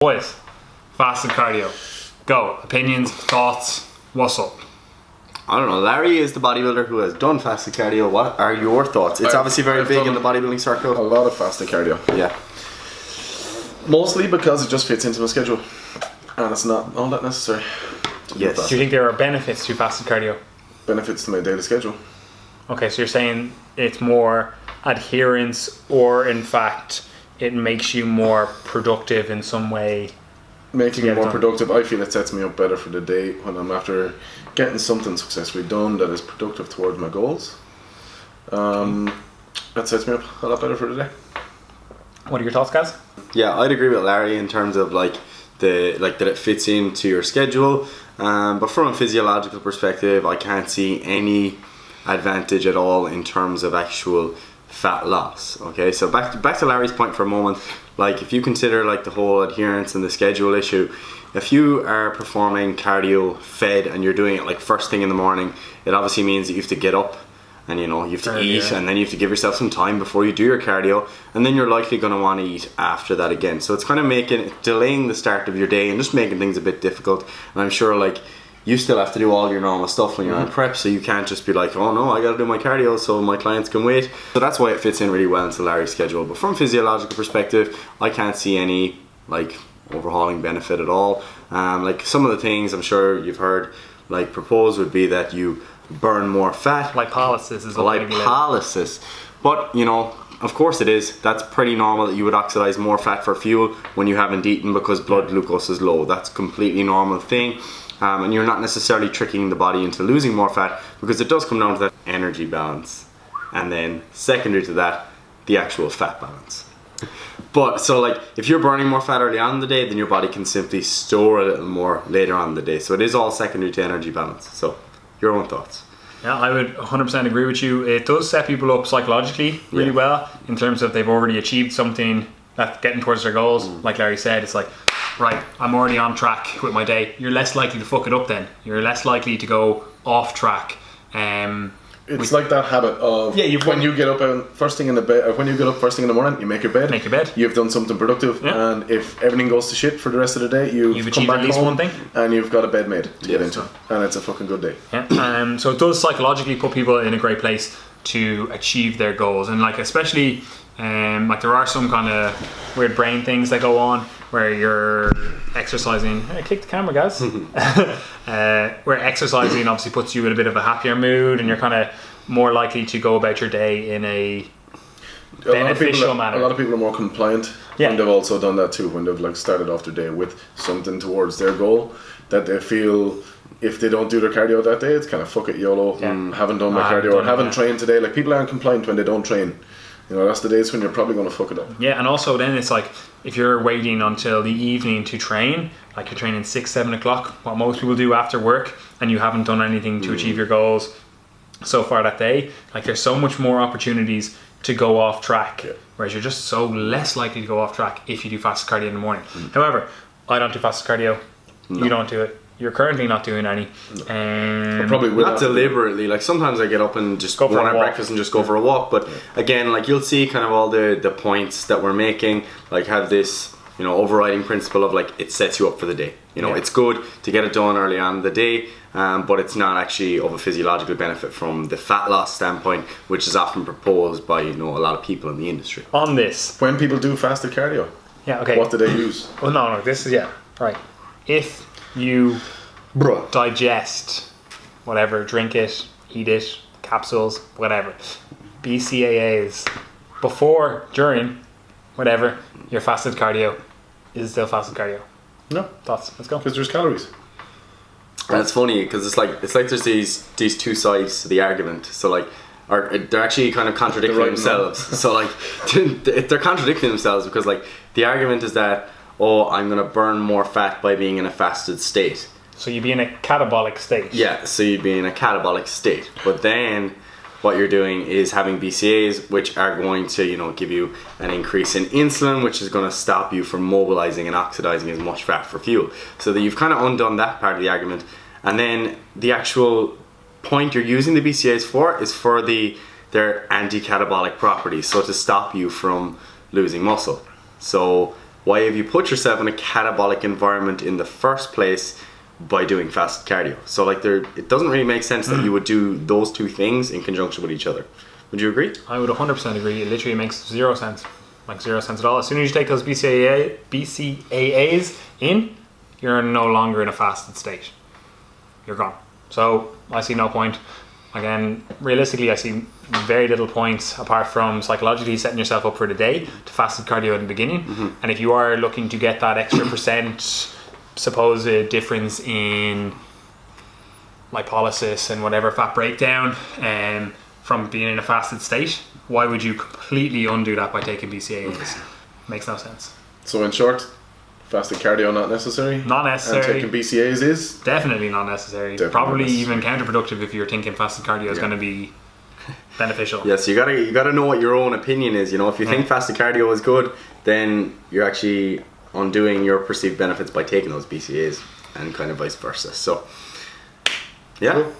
Boys, fasted cardio. Go. Opinions, thoughts, what's up? I don't know. Larry is the bodybuilder who has done fasted cardio. What are your thoughts? It's obviously very big in the bodybuilding circle. A lot of fasted cardio. Yeah. Mostly because it just fits into my schedule. And it's not all that necessary. Yes. Do you think there are benefits to fasted cardio? Benefits to my daily schedule. Okay, so you're saying it's more adherence, or in fact it makes you more productive in some way? Makes me more productive. I feel it sets me up better for the day when I'm after getting something successfully done that is productive towards my goals. That sets me up a lot better for the day. What are your thoughts, guys? Yeah, I'd agree with Larry in terms of that it fits into your schedule. But from a physiological perspective, I can't see any advantage at all in terms of actual fat loss. Okay, so back to Larry's point for a moment. Like, if you consider like the whole adherence and the schedule issue, if you are performing cardio fed and you're doing it like first thing in the morning, it obviously means that you have to get up and you have to eat, and then you have to give yourself some time before you do your cardio, and then you're likely going to want to eat after that again. So it's kind of delaying the start of your day and just making things a bit difficult. And I'm sure like you still have to do all your normal stuff when you're on prep, so you can't just be like, oh no, I gotta do my cardio so my clients can wait. So that's why it fits in really well into Larry's schedule. But from a physiological perspective, I can't see any like overhauling benefit at all. Like some of the things I'm sure you've heard like proposed would be that you burn more fat. Lipolysis is lipolysis. But of course it is. That's pretty normal that you would oxidize more fat for fuel when you haven't eaten because blood glucose is low. That's a completely normal thing. And you're not necessarily tricking the body into losing more fat, because it does come down to that energy balance, and then secondary to that, the actual fat balance. But so like if you're burning more fat early on in the day, then your body can simply store a little more later on in the day. So it is all secondary to energy balance. So your own thoughts? Yeah, I would 100% agree with you. It does set people up psychologically really well in terms of they've already achieved something that's getting towards their goals. Like Larry said, it's like, right, I'm already on track with my day. You're less likely to fuck it up then. You're less likely to go off track. It's like that habit of when you get up first thing in the morning, you make your bed. You've done something productive, and if everything goes to shit for the rest of the day, you've come achieved back at least home one thing, and you've got a bed made to get into, and it's a fucking good day. Yeah. So it does psychologically put people in a great place to achieve their goals, and like especially like there are some kind of weird brain things that go on where you're exercising. Hey, kick the camera, guys. Where exercising obviously puts you in a bit of a happier mood, and you're kind of more likely to go about your day in a beneficial manner. A lot of people are more compliant, and they've also done that too when they've like started off their day with something towards their goal that they feel if they don't do their cardio that day, it's kind of fuck it, YOLO. Haven't done my cardio or haven't trained today. Like, people aren't compliant when they don't train. That's the days when you're probably going to fuck it up. Yeah, and also then it's like if you're waiting until the evening to train, like you're training 6-7 o'clock, what most people do after work, and you haven't done anything to achieve your goals so far that day, like there's so much more opportunities to go off track, whereas you're just so less likely to go off track if you do fasted cardio in the morning. However, I don't do fasted cardio. You don't do it. You're currently not doing any. Probably will not deliberately. Like sometimes I get up and just go for a breakfast and just go for a walk. But again, like you'll see kind of all the points that we're making, like have this overriding principle of like it sets you up for the day. It's good to get it done early on in the day, but it's not actually of a physiological benefit from the fat loss standpoint, which is often proposed by a lot of people in the industry. On this, when people do fasted cardio, what do they use? Well, no, this is right. If you digest whatever, drink it, eat it, capsules, whatever, BCAAs before, during, whatever, your fasted cardio is still fasted cardio. No thoughts? Let's go. Because there's calories. And it's funny because it's like there's these two sides to the argument. So like, they're actually kind of contradicting themselves. So like, they're contradicting themselves because like the argument is that, oh, I'm going to burn more fat by being in a fasted state. So you'd be in a catabolic state. Yeah, so you'd be in a catabolic state. But then what you're doing is having BCAAs, which are going to, give you an increase in insulin, which is going to stop you from mobilizing and oxidizing as much fat for fuel. So that you've kind of undone that part of the argument. And then the actual point you're using the BCAAs for is for their anti-catabolic properties. So to stop you from losing muscle. So why have you put yourself in a catabolic environment in the first place by doing fasted cardio? So like it doesn't really make sense that you would do those two things in conjunction with each other. Would you agree? I would 100% agree. It literally makes zero sense. Like zero sense at all. As soon as you take those BCAAs in, you're no longer in a fasted state. You're gone. So I see no point. Again, realistically, I see very little points apart from psychologically setting yourself up for the day to fasted cardio at the beginning. And if you are looking to get that extra percent supposed difference in lipolysis and whatever fat breakdown from being in a fasted state, why would you completely undo that by taking BCAAs? Makes no sense. So in short, fasted cardio not necessary? Not necessary. And taking BCAAs is? Definitely not necessary. Definitely Probably not necessary. even counterproductive if you're thinking fasted cardio is going to be beneficial. Yes, you gotta know what your own opinion is. You know, if you think fasted cardio is good, then you're actually undoing your perceived benefits by taking those BCAAs, and kind of vice versa. So, yeah. Cool.